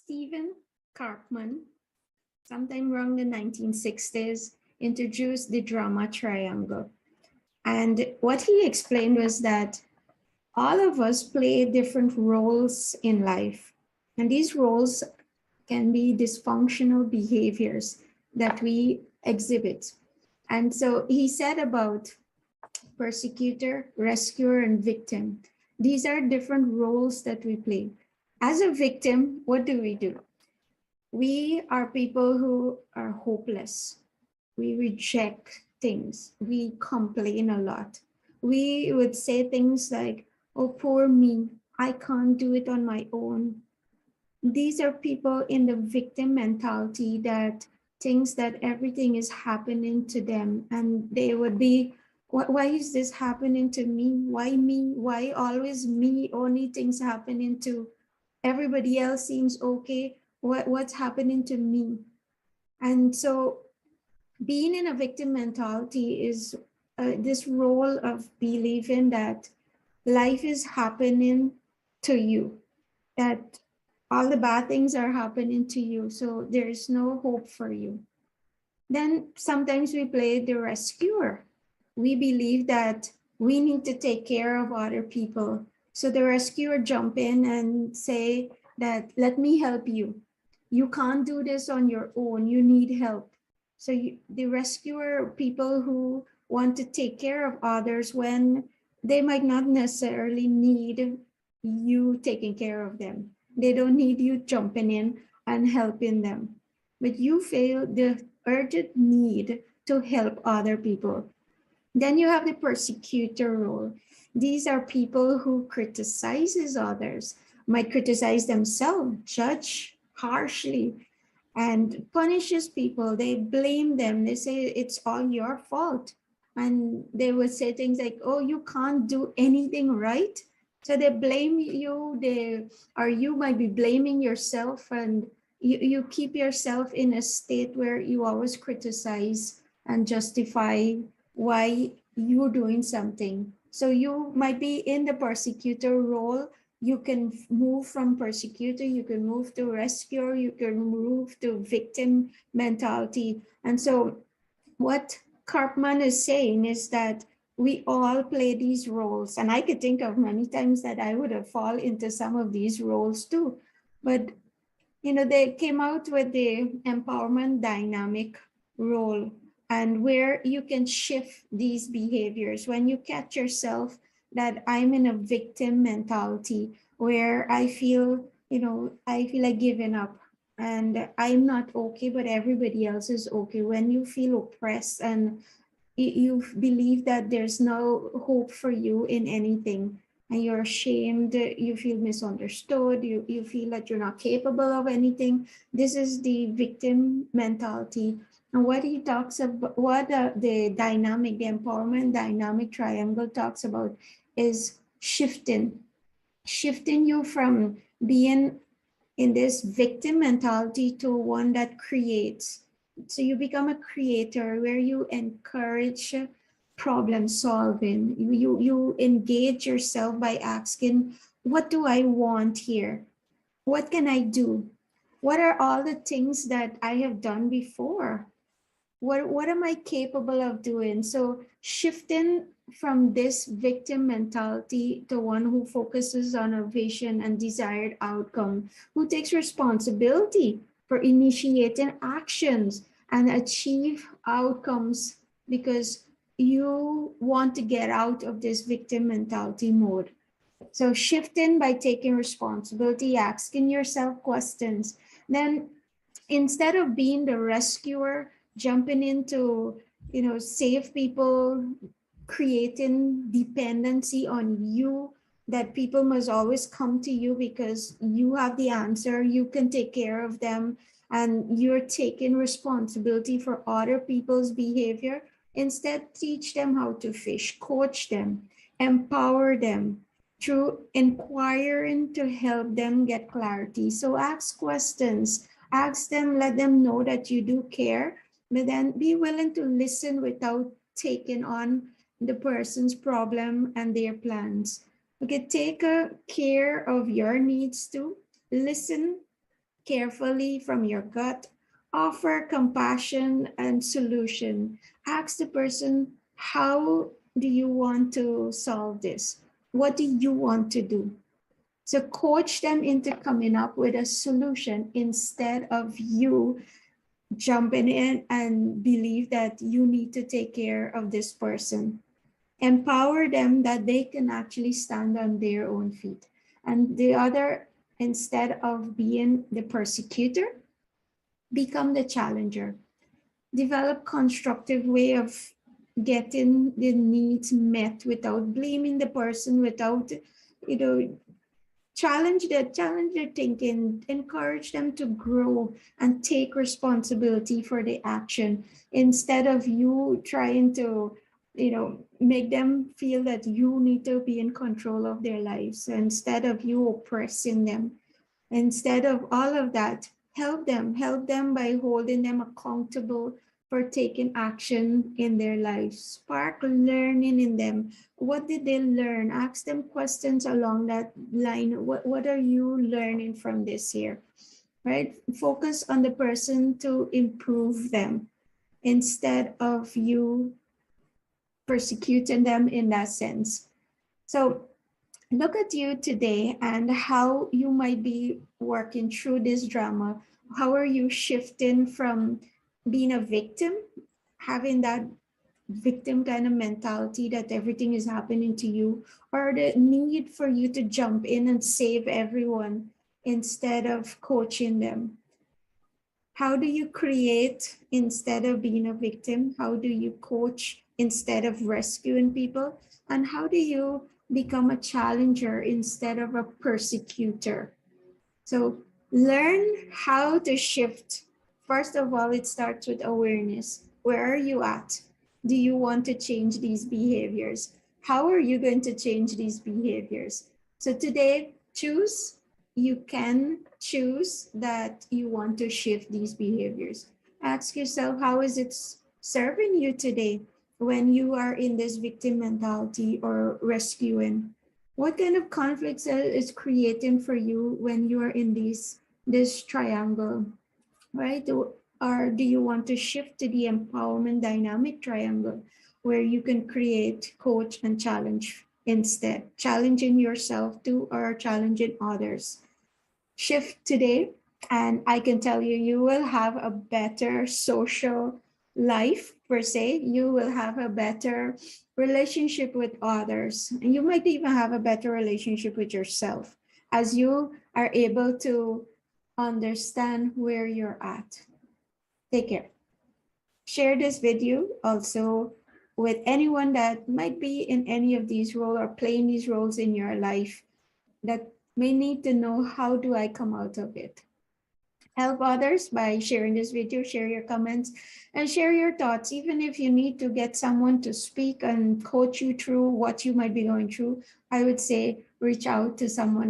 Stephen Karpman, sometime around the 1960s, introduced the drama triangle. And what he explained was that all of us play different roles in life. And these roles can be dysfunctional behaviors that we exhibit. And so he said about persecutor, rescuer, and victim. These are different roles that we play. As a victim, what do? We are people who are hopeless. We reject things. We complain a lot. We would say things like, oh, poor me, I can't do it on my own. These are people in the victim mentality that thinks that everything is happening to them, and they would be, why is this happening to me? Why me? Why always me? Only things happening to everybody else seems okay. What's happening to me? And so being in a victim mentality is this role of believing that life is happening to you, that all the bad things are happening to you, so there's no hope for you. Then sometimes we play the rescuer. We believe that we need to take care of other people. So the rescuer jump in and say that, let me help you. You can't do this on your own. You need help. So the rescuer, people who want to take care of others when they might not necessarily need you taking care of them. They don't need you jumping in and helping them. But you feel the urgent need to help other people. Then you have the persecutor role. These are people who criticizes others, might criticize themselves, judge harshly, and punishes people. They blame them. They say it's all your fault. And they would say things like, oh, you can't do anything right. So they blame you, you might be blaming yourself, and you keep yourself in a state where you always criticize and justify why you're doing something. So you might be in the persecutor role. You can move from persecutor, you can move to rescuer, you can move to victim mentality. And so what Karpman is saying is that we all play these roles. And I could think of many times that I would have fallen into some of these roles too. But, they came out with the empowerment dynamic role, and where you can shift these behaviors when you catch yourself that I'm in a victim mentality where I feel like giving up and I'm not okay, but everybody else is okay. When you feel oppressed and you believe that there's no hope for you in anything, and you're ashamed, you feel misunderstood, you feel that you're not capable of anything. This is the victim mentality. And what he talks about, what the empowerment dynamic triangle talks about is shifting you from being in this victim mentality to one that creates. So you become a creator where you encourage problem solving. You engage yourself by asking, what do I want here? What can I do? What are all the things that I have done before? What am I capable of doing? So shifting from this victim mentality to one who focuses on a vision and desired outcome, who takes responsibility for initiating actions and achieve outcomes because you want to get out of this victim mentality mode. So shifting by taking responsibility, asking yourself questions. Then instead of being the rescuer, jumping in to, save people, creating dependency on you, that people must always come to you because you have the answer, you can take care of them, and you're taking responsibility for other people's behavior. Instead, teach them how to fish, coach them, empower them through inquiring to help them get clarity. So ask questions, ask them, let them know that you do care, but then be willing to listen without taking on the person's problem and their plans. Okay, take care of your needs too. Listen carefully from your gut. Offer compassion and solution. Ask the person, how do you want to solve this? What do you want to do? So coach them into coming up with a solution instead of you jumping in and believe that you need to take care of this person. Empower them that they can actually stand on their own feet. And the other, instead of being the persecutor, become the challenger. Develop constructive way of getting the needs met without blaming the person, without, you know, challenge their thinking, encourage them to grow and take responsibility for the action instead of you trying to, make them feel that you need to be in control of their lives. So instead of you oppressing them, instead of all of that, help them by holding them accountable for taking action in their lives. Spark learning in them. What did they learn? Ask them questions along that line. What are you learning from this here? Right? Focus on the person to improve them instead of you persecuting them in that sense. So look at you today and how you might be working through this drama. How are you shifting from being a victim, having that victim kind of mentality that everything is happening to you, or the need for you to jump in and save everyone instead of coaching them? How do you create instead of being a victim? How do you coach instead of rescuing people? And how do you become a challenger instead of a persecutor? So learn how to shift. First of all, it starts with awareness. Where are you at? Do you want to change these behaviors? How are you going to change these behaviors? So today, choose. You can choose that you want to shift these behaviors. Ask yourself, how is it serving you today when you are in this victim mentality or rescuing? What kind of conflicts is creating for you when you are in this triangle, right? Or do you want to shift to the empowerment dynamic triangle where you can create, coach, and challenge instead, challenging yourself too or challenging others? Shift today, and I can tell you, you will have a better social life per se. You will have a better relationship with others, and you might even have a better relationship with yourself as you are able to understand where you're at. Take care. Share this video also with anyone that might be in any of these roles or playing these roles in your life that may need to know, how do I come out of it? Help others by sharing this video, share your comments, and share your thoughts. Even if you need to get someone to speak and coach you through what you might be going through, I would say reach out to someone